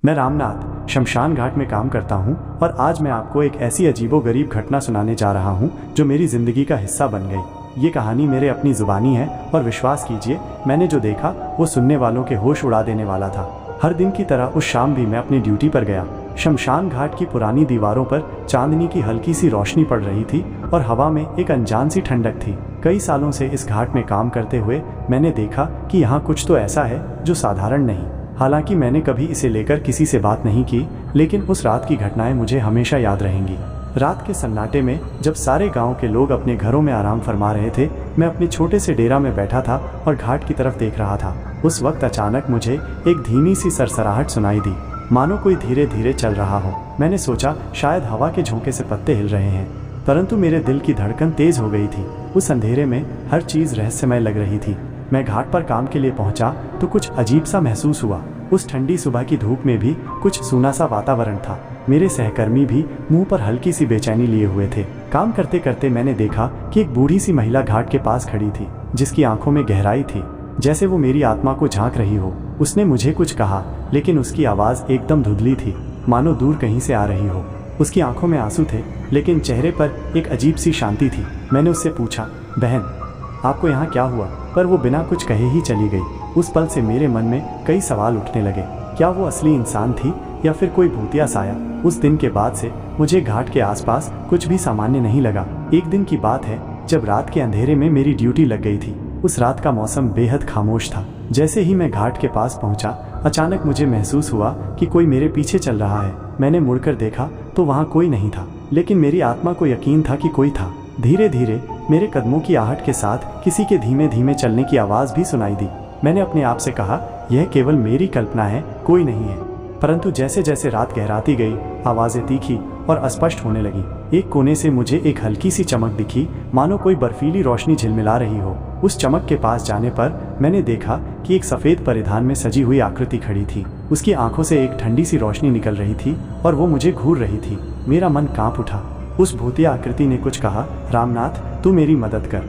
मैं रामनाथ शमशान घाट में काम करता हूं और आज मैं आपको एक ऐसी अजीबोगरीब घटना सुनाने जा रहा हूं जो मेरी ज़िंदगी का हिस्सा बन गई। ये कहानी मेरे अपनी ज़ुबानी है और विश्वास कीजिए मैंने जो देखा वो सुनने वालों के होश उड़ा देने वाला था। हर दिन की तरह उस शाम भी मैं अपनी ड्यूटी पर गया। शमशान घाट की पुरानी दीवारों पर चांदनी की हल्की सी रोशनी पड़ रही थी और हवा में एक अनजान सी ठंडक थी। कई सालों से इस घाट में काम करते हुए मैंने देखा कि यहाँ कुछ तो ऐसा है जो साधारण नहीं। हालांकि मैंने कभी इसे लेकर किसी से बात नहीं की, लेकिन उस रात की घटनाएं मुझे हमेशा याद रहेंगी। रात के सन्नाटे में जब सारे गांव के लोग अपने घरों में आराम फरमा रहे थे, मैं अपने छोटे से डेरा में बैठा था और घाट की तरफ देख रहा था। उस वक्त अचानक मुझे एक धीमी सी सरसराहट सुनाई दी, मानो कोई धीरे धीरे चल रहा हो। मैंने सोचा शायद हवा के झोंके से पत्ते हिल रहे हैं, परंतु मेरे दिल की धड़कन तेज हो गई थी। उस अंधेरे में हर चीज़ रहस्यमय लग रही थी। मैं घाट पर काम के लिए पहुंचा तो कुछ अजीब सा महसूस हुआ। उस ठंडी सुबह की धूप में भी कुछ सूना सा वातावरण था। मेरे सहकर्मी भी मुंह पर हल्की सी बेचैनी लिए हुए थे। काम करते करते मैंने देखा कि एक बूढ़ी सी महिला घाट के पास खड़ी थी, जिसकी आंखों में गहराई थी, जैसे वो मेरी आत्मा को झांक रही हो। उसने मुझे कुछ कहा, लेकिन उसकी आवाज़ एकदम धुंधली थी, मानो दूर कहीं से आ रही हो। उसकी आंखों में आंसू थे, लेकिन चेहरे पर एक अजीब सी शांति थी। मैंने उससे पूछा, बहन आपको यहाँ क्या हुआ? पर वो बिना कुछ कहे ही चली गई। उस पल से मेरे मन में कई सवाल उठने लगे। क्या वो असली इंसान थी या फिर कोई भूतिया साया? उस दिन के बाद से मुझे घाट के आसपास कुछ भी सामान्य नहीं लगा। एक दिन की बात है जब रात के अंधेरे में मेरी ड्यूटी लग गई थी। उस रात का मौसम बेहद खामोश था। जैसे ही मैं घाट के पास पहुंचा, अचानक मुझे महसूस हुआ कि कोई मेरे पीछे चल रहा है। मैंने मुड़कर देखा तो वहाँ कोई नहीं था, लेकिन मेरी आत्मा को यकीन था कि कोई था। धीरे धीरे मेरे कदमों की आहट के साथ किसी के धीमे धीमे चलने की आवाज़ भी सुनाई दी। मैंने अपने आप से कहा, यह केवल मेरी कल्पना है, कोई नहीं है। परंतु जैसे जैसे रात गहराती गई, आवाज़ें तीखी और अस्पष्ट होने लगी। एक कोने से मुझे एक हल्की सी चमक दिखी, मानो कोई बर्फीली रोशनी झिलमिला रही हो। उस चमक के पास जाने पर मैंने देखा कि एक सफ़ेद परिधान में सजी हुई आकृति खड़ी थी। उसकी आंखों से एक ठंडी सी रोशनी निकल रही थी और वो मुझे घूर रही थी। मेरा मन कांप उठा। उस भूतिया आकृति ने कुछ कहा, रामनाथ तू मेरी मदद कर।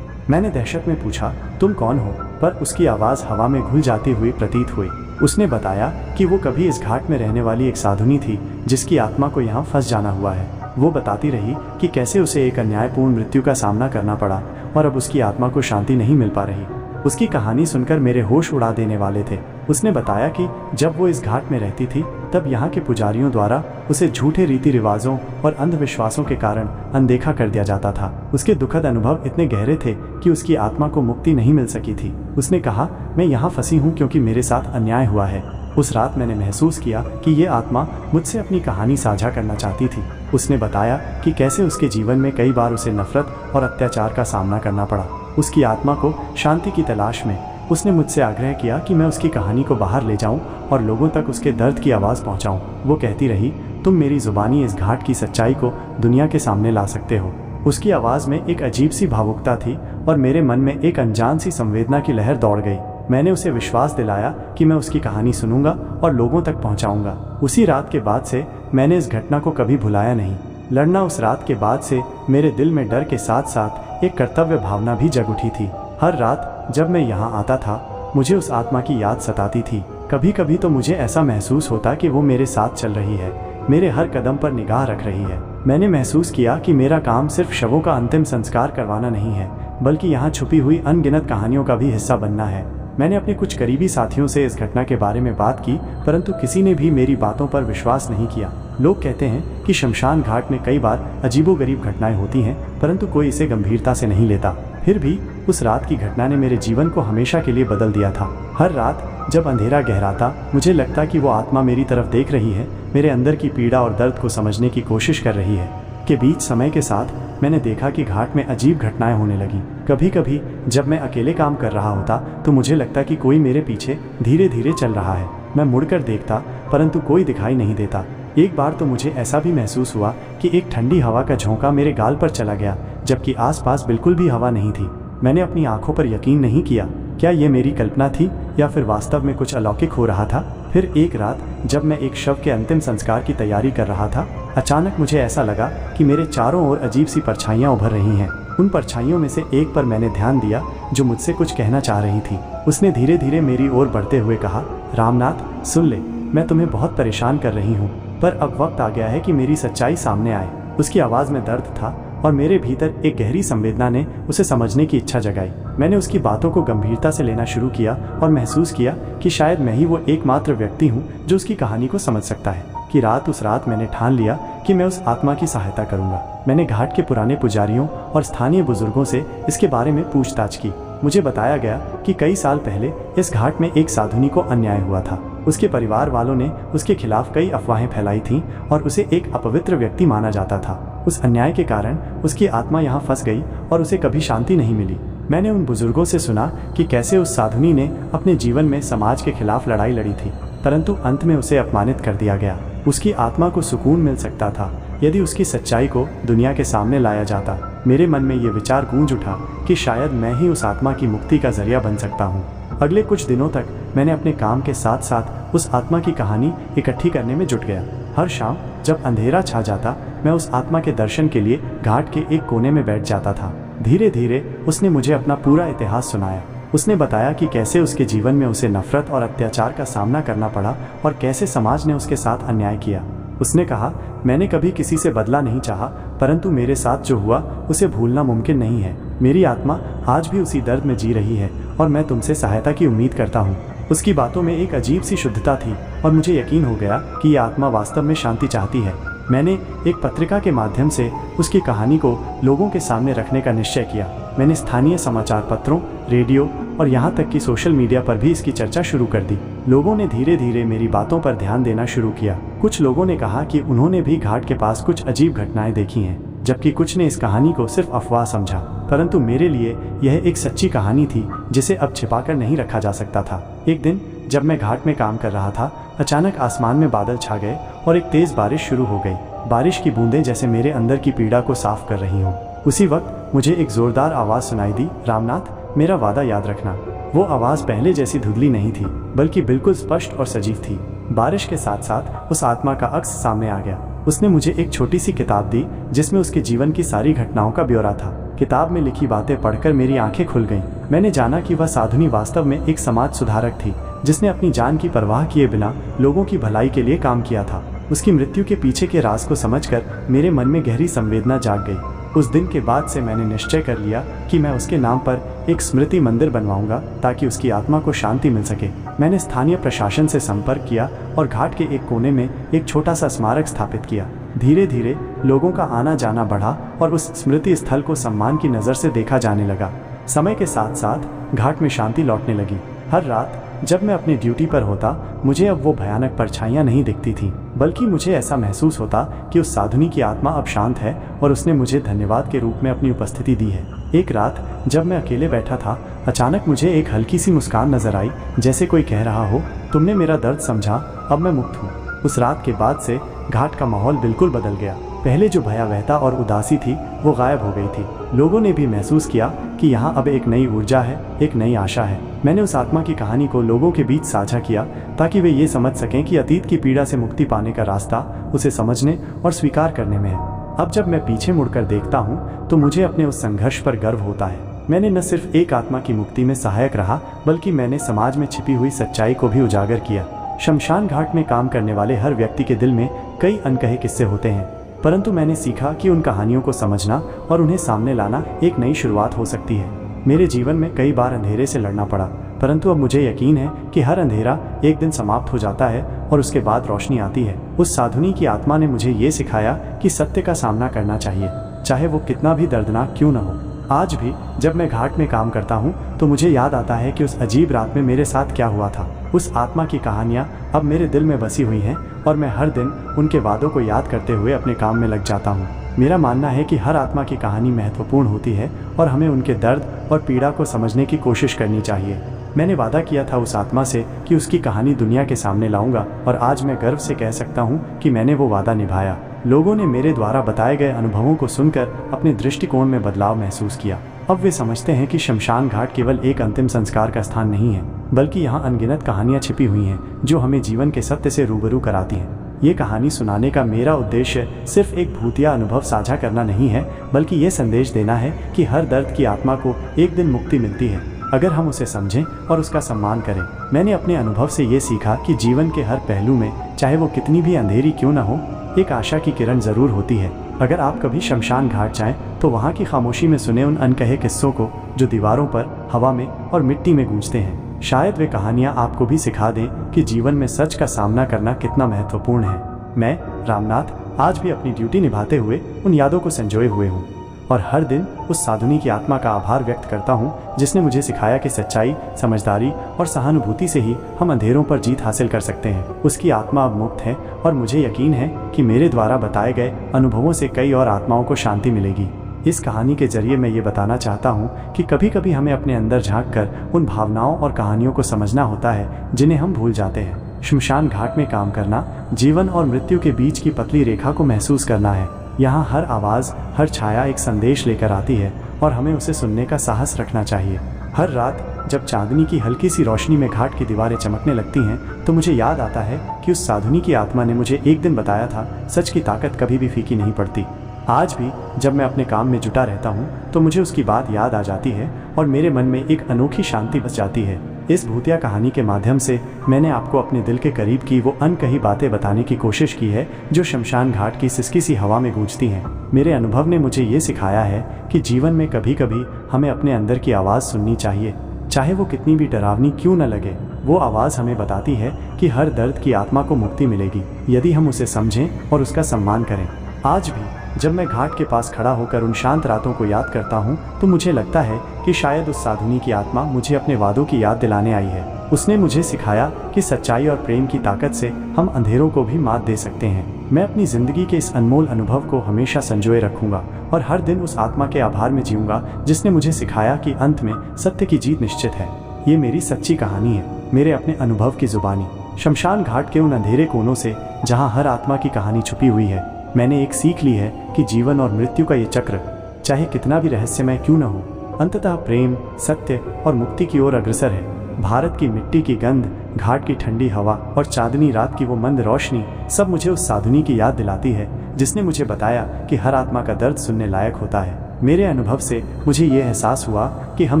मैंने दहशत में पूछा, तुम कौन हो? पर उसकी आवाज़ हवा में घुल जाती हुई प्रतीत हुई। उसने बताया कि वो कभी इस घाट में रहने वाली एक साधुनी थी, जिसकी आत्मा को यहाँ फंस जाना हुआ है। वो बताती रही कि कैसे उसे एक अन्यायपूर्ण मृत्यु का सामना करना पड़ा और अब उसकी आत्मा को शांति नहीं मिल पा रही। उसकी कहानी सुनकर मेरे होश उड़ा देने वाले थे। उसने बताया कि जब वो इस घाट में रहती थी, तब यहाँ के पुजारियों द्वारा उसे झूठे रीति रिवाजों और अंधविश्वासों के कारण अनदेखा कर दिया जाता था। उसके दुखद अनुभव इतने गहरे थे कि उसकी आत्मा को मुक्ति नहीं मिल सकी थी। उसने कहा, मैं यहाँ फंसी हूँ क्योंकि मेरे साथ अन्याय हुआ है। उस रात मैंने महसूस किया कि ये आत्मा मुझसे अपनी कहानी साझा करना चाहती थी। उसने बताया कि कैसे उसके जीवन में कई बार उसे नफरत और अत्याचार का सामना करना पड़ा। उसकी आत्मा को शांति की तलाश में उसने मुझसे आग्रह किया कि मैं उसकी कहानी को बाहर ले जाऊं और लोगों तक उसके दर्द की आवाज़ पहुंचाऊं। वो कहती रही, तुम मेरी ज़ुबानी इस घाट की सच्चाई को दुनिया के सामने ला सकते हो। उसकी आवाज़ में एक अजीब सी भावुकता थी और मेरे मन में एक अनजान सी संवेदना की लहर दौड़ गई। मैंने उसे विश्वास दिलाया कि मैं उसकी कहानी सुनूंगा और लोगों तक पहुँचाऊँगा। उसी रात के बाद से मैंने इस घटना को कभी भुलाया नहीं। लड़ना उस रात के बाद से मेरे दिल में डर के साथ साथ एक कर्तव्य भावना भी जग उठी थी। हर रात जब मैं यहाँ आता था, मुझे उस आत्मा की याद सताती थी। कभी कभी तो मुझे ऐसा महसूस होता कि वो मेरे साथ चल रही है, मेरे हर कदम पर निगाह रख रही है। मैंने महसूस किया कि मेरा काम सिर्फ शवों का अंतिम संस्कार करवाना नहीं है, बल्कि यहाँ छुपी हुई अनगिनत कहानियों का भी हिस्सा बनना है। मैंने अपने कुछ करीबी साथियों से इस घटना के बारे में बात की, परंतु किसी ने भी मेरी बातों पर विश्वास नहीं किया। लोग कहते हैं कि शमशान घाट में कई बार अजीबोगरीब घटनाएं होती हैं, परंतु कोई इसे गंभीरता से नहीं लेता। फिर भी उस रात की घटना ने मेरे जीवन को हमेशा के लिए बदल दिया था। हर रात जब अंधेरा गहराता, मुझे लगता कि वो आत्मा मेरी तरफ देख रही है, मेरे अंदर की पीड़ा और दर्द को समझने की कोशिश कर रही है। के बीच समय के साथ मैंने देखा कि घाट में अजीब घटनाएं होने लगी। कभी कभी जब मैं अकेले काम कर रहा होता तो मुझे लगता कि कोई मेरे पीछे धीरे धीरे चल रहा है। मैं मुड़कर देखता, परंतु कोई दिखाई नहीं देता। एक बार तो मुझे ऐसा भी महसूस हुआ कि एक ठंडी हवा का झोंका मेरे गाल पर चला गया, जबकि आसपास बिल्कुल भी हवा नहीं थी। मैंने अपनी आंखों पर यकीन नहीं किया। क्या ये मेरी कल्पना थी या फिर वास्तव में कुछ अलौकिक हो रहा था? फिर एक रात जब मैं एक शव के अंतिम संस्कार की तैयारी कर रहा था, अचानक मुझे ऐसा लगा कि मेरे चारों ओर अजीब सी परछाइयाँ उभर रही हैं। उन परछाइयों में से एक पर मैंने ध्यान दिया, जो मुझसे कुछ कहना चाह रही थी। उसने धीरे धीरे मेरी ओर बढ़ते हुए कहा, रामनाथ सुन ले, मैं तुम्हें बहुत परेशान कर रही हूँ, पर अब वक्त आ गया है कि मेरी सच्चाई सामने आए। उसकी आवाज़ में दर्द था और मेरे भीतर एक गहरी संवेदना ने उसे समझने की इच्छा जगाई। मैंने उसकी बातों को गंभीरता से लेना शुरू किया और महसूस किया कि शायद मैं ही वो एकमात्र व्यक्ति हूँ जो उसकी कहानी को समझ सकता है। कि उस रात मैंने ठान लिया कि मैं उस आत्मा की सहायता करूंगा। मैंने घाट के पुराने पुजारियों और स्थानीय बुजुर्गों से इसके बारे में पूछताछ की। मुझे बताया गया कि कई साल पहले इस घाट में एक साधुनी को अन्याय हुआ था। उसके परिवार वालों ने उसके खिलाफ कई अफवाहें फैलाई थीं और उसे एक अपवित्र व्यक्ति माना जाता था। उस अन्याय के कारण उसकी आत्मा यहाँ फंस गई और उसे कभी शांति नहीं मिली। मैंने उन बुजुर्गों से सुना कि कैसे उस साधुनी ने अपने जीवन में समाज के खिलाफ लड़ाई लड़ी थी, परंतु अंत में उसे अपमानित कर दिया गया। उसकी आत्मा को सुकून मिल सकता था यदि उसकी सच्चाई को दुनिया के सामने लाया जाता। मेरे मन में ये विचार गूंज उठा कि शायद मैं ही उस आत्मा की मुक्ति का जरिया बन सकता हूँ। अगले कुछ दिनों तक मैंने अपने काम के साथ साथ उस आत्मा की कहानी इकट्ठी करने में जुट गया। हर शाम जब अंधेरा छा जाता, मैं उस आत्मा के दर्शन के लिए घाट के एक कोने में बैठ जाता था। धीरे धीरे उसने मुझे अपना पूरा इतिहास सुनाया। उसने बताया कि कैसे उसके जीवन में उसे नफरत और अत्याचार का सामना करना पड़ा और कैसे समाज ने उसके साथ अन्याय किया। उसने कहा, मैंने कभी किसी से बदला नहीं चाहा, परंतु मेरे साथ जो हुआ उसे भूलना मुमकिन नहीं है। मेरी आत्मा आज भी उसी दर्द में जी रही है और मैं तुमसे सहायता की उम्मीद करता हूँ। उसकी बातों में एक अजीब सी शुद्धता थी और मुझे यकीन हो गया कि यह आत्मा वास्तव में शांति चाहती है। मैंने एक पत्रिका के माध्यम से उसकी कहानी को लोगों के सामने रखने का निश्चय किया। मैंने स्थानीय समाचार पत्रों, रेडियो और यहाँ तक कि सोशल मीडिया पर भी इसकी चर्चा शुरू कर दी। लोगों ने धीरे धीरे मेरी बातों पर ध्यान देना शुरू किया। कुछ लोगों ने कहा कि उन्होंने भी घाट के पास कुछ अजीब घटनाएं देखी हैं, जबकि कुछ ने इस कहानी को सिर्फ अफवाह समझा। परंतु मेरे लिए यह एक सच्ची कहानी थी जिसे अब छिपाकर नहीं रखा जा सकता था। एक दिन जब मैं घाट में काम कर रहा था, अचानक आसमान में बादल छा गए और एक तेज बारिश शुरू हो गई। बारिश की बूंदें जैसे मेरे अंदर की पीड़ा को साफ कर रही हों। उसी वक्त मुझे एक जोरदार आवाज़ सुनाई दी, रामनाथ, मेरा वादा याद रखना। वो आवाज़ पहले जैसी धुंधली नहीं थी, बल्कि बिल्कुल स्पष्ट और सजीव थी। बारिश के साथ साथ उस आत्मा का अक्स सामने आ गया। उसने मुझे एक छोटी सी किताब दी जिसमें उसके जीवन की सारी घटनाओं का ब्यौरा था। किताब में लिखी बातें पढ़कर मेरी आंखें खुल गईं। मैंने जाना कि वह साधुनी वास्तव में एक समाज सुधारक थी जिसने अपनी जान की परवाह किए बिना लोगों की भलाई के लिए काम किया था। उसकी मृत्यु के पीछे के राज को समझकर मेरे मन में गहरी संवेदना जाग गई। उस दिन के बाद से मैंने निश्चय कर लिया कि मैं उसके नाम पर एक स्मृति मंदिर बनवाऊंगा ताकि उसकी आत्मा को शांति मिल सके। मैंने स्थानीय प्रशासन से संपर्क किया और घाट के एक कोने में एक छोटा सा स्मारक स्थापित किया। धीरे धीरे लोगों का आना जाना बढ़ा और उस स्मृति स्थल को सम्मान की नज़र से देखा जाने लगा। समय के साथ साथ घाट में शांति लौटने लगी। हर रात जब मैं अपनी ड्यूटी पर होता, मुझे अब वो भयानक परछाइयाँ नहीं दिखती थीं, बल्कि मुझे ऐसा महसूस होता कि उस साधुनी की आत्मा अब शांत है और उसने मुझे धन्यवाद के रूप में अपनी उपस्थिति दी है। एक रात जब मैं अकेले बैठा था, अचानक मुझे एक हल्की सी मुस्कान नजर आई, जैसे कोई कह रहा हो, तुमने मेरा दर्द समझा, अब मैं मुक्त हूँ। उस रात के बाद से घाट का माहौल बिल्कुल बदल गया। पहले जो भयावहता और उदासी थी वो गायब हो गई थी। लोगों ने भी महसूस किया कि यहाँ अब एक नई ऊर्जा है, एक नई आशा है। मैंने उस आत्मा की कहानी को लोगों के बीच साझा किया ताकि वे ये समझ सकें कि अतीत की पीड़ा से मुक्ति पाने का रास्ता उसे समझने और स्वीकार करने में है। अब जब मैं पीछे मुड़कर देखता हूँ तो मुझे अपने उस संघर्ष पर गर्व होता है। मैंने न सिर्फ एक आत्मा की मुक्ति में सहायक रहा, बल्कि मैंने समाज में छिपी हुई सच्चाई को भी उजागर किया। शमशान घाट में काम करने वाले हर व्यक्ति के दिल में कई अनकहे किस्से होते हैं, परंतु मैंने सीखा कि उन कहानियों को समझना और उन्हें सामने लाना एक नई शुरुआत हो सकती है। मेरे जीवन में कई बार अंधेरे से लड़ना पड़ा, परंतु अब मुझे यकीन है कि हर अंधेरा एक दिन समाप्त हो जाता है और उसके बाद रोशनी आती है। उस साधुनी की आत्मा ने मुझे ये सिखाया कि सत्य का सामना करना चाहिए, चाहे वो कितना भी दर्दनाक क्यों न हो। आज भी जब मैं घाट में काम करता हूँ तो मुझे याद आता है कि उस अजीब रात में मेरे साथ क्या हुआ था। उस आत्मा की कहानियाँ अब मेरे दिल में बसी हुई हैं और मैं हर दिन उनके वादों को याद करते हुए अपने काम में लग जाता हूँ। मेरा मानना है कि हर आत्मा की कहानी महत्वपूर्ण होती है और हमें उनके दर्द और पीड़ा को समझने की कोशिश करनी चाहिए। मैंने वादा किया था उस आत्मा से कि उसकी कहानी दुनिया के सामने लाऊंगा और आज मैं गर्व से कह सकता हूँ कि मैंने वो वादा निभाया। लोगों ने मेरे द्वारा बताए गए अनुभवों को सुनकर अपने दृष्टिकोण में बदलाव महसूस किया। अब वे समझते हैं कि शमशान घाट केवल एक अंतिम संस्कार का स्थान नहीं है, बल्कि यहाँ अनगिनत कहानियाँ छिपी हुई हैं जो हमें जीवन के सत्य से रूबरू कराती हैं। ये कहानी सुनाने का मेरा उद्देश्य सिर्फ एक भूतिया अनुभव साझा करना नहीं है, बल्कि ये संदेश देना है कि हर दर्द की आत्मा को एक दिन मुक्ति मिलती है। अगर हम उसे समझें और उसका सम्मान करें। मैंने अपने अनुभव से ये सीखा कि जीवन के हर पहलू में, चाहे वो कितनी भी अंधेरी क्यों न हो, एक आशा की किरण ज़रूर होती है। अगर आप कभी शमशान घाट जाएं तो वहाँ की खामोशी में सुने उन अनकहे किस्सों को जो दीवारों पर, हवा में और मिट्टी में गूंजते हैं। शायद वे कहानियाँ आपको भी सिखा दें कि जीवन में सच का सामना करना कितना महत्वपूर्ण है। मैं रामनाथ आज भी अपनी ड्यूटी निभाते हुए उन यादों को संजोए हुए हूँ और हर दिन उस साधुनी की आत्मा का आभार व्यक्त करता हूँ जिसने मुझे सिखाया कि सच्चाई, समझदारी और सहानुभूति से ही हम अंधेरों पर जीत हासिल कर सकते हैं। उसकी आत्मा अब मुक्त है और मुझे यकीन है कि मेरे द्वारा बताए गए अनुभवों से कई और आत्माओं को शांति मिलेगी। इस कहानी के जरिए मैं ये बताना चाहता हूँ कि कभी कभी हमें अपने अंदर झाँक कर उन भावनाओं और कहानियों को समझना होता है जिन्हें हम भूल जाते हैं। शमशान घाट में काम करना जीवन और मृत्यु के बीच की पतली रेखा को महसूस करना है। यहाँ हर आवाज़, हर छाया एक संदेश लेकर आती है और हमें उसे सुनने का साहस रखना चाहिए। हर रात जब चांदनी की हल्की सी रोशनी में घाट की दीवारें चमकने लगती हैं तो मुझे याद आता है कि उस साधुनी की आत्मा ने मुझे एक दिन बताया था, सच की ताकत कभी भी फीकी नहीं पड़ती। आज भी जब मैं अपने काम में जुटा रहता हूँ तो मुझे उसकी बात याद आ जाती है और मेरे मन में एक अनोखी शांति बस जाती है। इस भूतिया कहानी के माध्यम से मैंने आपको अपने दिल के करीब की वो अनकही बातें बताने की कोशिश की है जो शमशान घाट की सिसकी सी हवा में गूंजती हैं। मेरे अनुभव ने मुझे ये सिखाया है कि जीवन में कभी कभी हमें अपने अंदर की आवाज़ सुननी चाहिए, चाहे वो कितनी भी डरावनी क्यों न लगे। वो आवाज़ हमें बताती है कि हर दर्द की आत्मा को मुक्ति मिलेगी यदि हम उसे समझें और उसका सम्मान करें। आज भी जब मैं घाट के पास खड़ा होकर उन शांत रातों को याद करता हूँ तो मुझे लगता है कि शायद उस साधुनी की आत्मा मुझे अपने वादों की याद दिलाने आई है। उसने मुझे सिखाया कि सच्चाई और प्रेम की ताकत से हम अंधेरों को भी मात दे सकते हैं। मैं अपनी ज़िंदगी के इस अनमोल अनुभव को हमेशा संजोए रखूँगा और हर दिन उस आत्मा के आभार में जीऊँगा जिसने मुझे सिखाया कि अंत में सत्य की जीत निश्चित है। ये मेरी सच्ची कहानी है, मेरे अपने अनुभव की ज़ुबानी। शमशान घाट के उन अंधेरे कोनों से जहाँ हर आत्मा की कहानी छुपी हुई है, मैंने एक सीख ली है कि जीवन और मृत्यु का ये चक्र चाहे कितना भी रहस्यमय क्यों न हो, अंततः प्रेम, सत्य और मुक्ति की ओर अग्रसर है। भारत की मिट्टी की गंध, घाट की ठंडी हवा और चांदनी रात की वो मंद रोशनी सब मुझे उस साधुनी की याद दिलाती है जिसने मुझे बताया कि हर आत्मा का दर्द सुनने लायक होता है। मेरे अनुभव से मुझे ये एहसास हुआ कि हम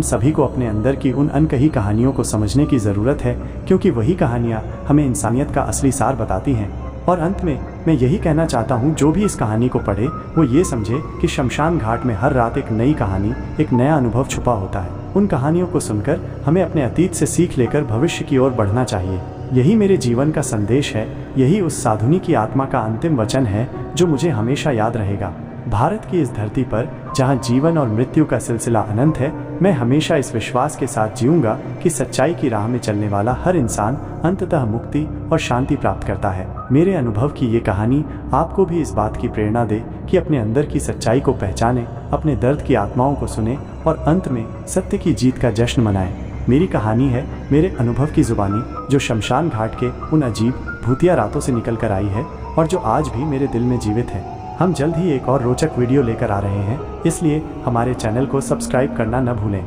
सभी को अपने अंदर की उन अनकही कहानियों को समझने की ज़रूरत है क्योंकि वही कहानियाँ हमें इंसानियत का असली सार बताती हैं। और अंत में मैं यही कहना चाहता हूँ, जो भी इस कहानी को पढ़े वो ये समझे कि शमशान घाट में हर रात एक नई कहानी, एक नया अनुभव छुपा होता है। उन कहानियों को सुनकर हमें अपने अतीत से सीख लेकर भविष्य की ओर बढ़ना चाहिए। यही मेरे जीवन का संदेश है, यही उस साधुनी की आत्मा का अंतिम वचन है जो मुझे हमेशा याद रहेगा। भारत की इस धरती पर जहाँ जीवन और मृत्यु का सिलसिला अनंत है, मैं हमेशा इस विश्वास के साथ जीऊँगा कि सच्चाई की राह में चलने वाला हर इंसान अंततः मुक्ति और शांति प्राप्त करता है। मेरे अनुभव की ये कहानी आपको भी इस बात की प्रेरणा दे कि अपने अंदर की सच्चाई को पहचानें, अपने दर्द की आत्माओं को सुने और अंत में सत्य की जीत का जश्न मनाएं। मेरी कहानी है मेरे अनुभव की ज़ुबानी जो शमशान घाट के उन अजीब भूतिया रातों से निकल कर आई है और जो आज भी मेरे दिल में जीवित है। हम जल्द ही एक और रोचक वीडियो लेकर आ रहे हैं, इसलिए हमारे चैनल को सब्सक्राइब करना न भूलें।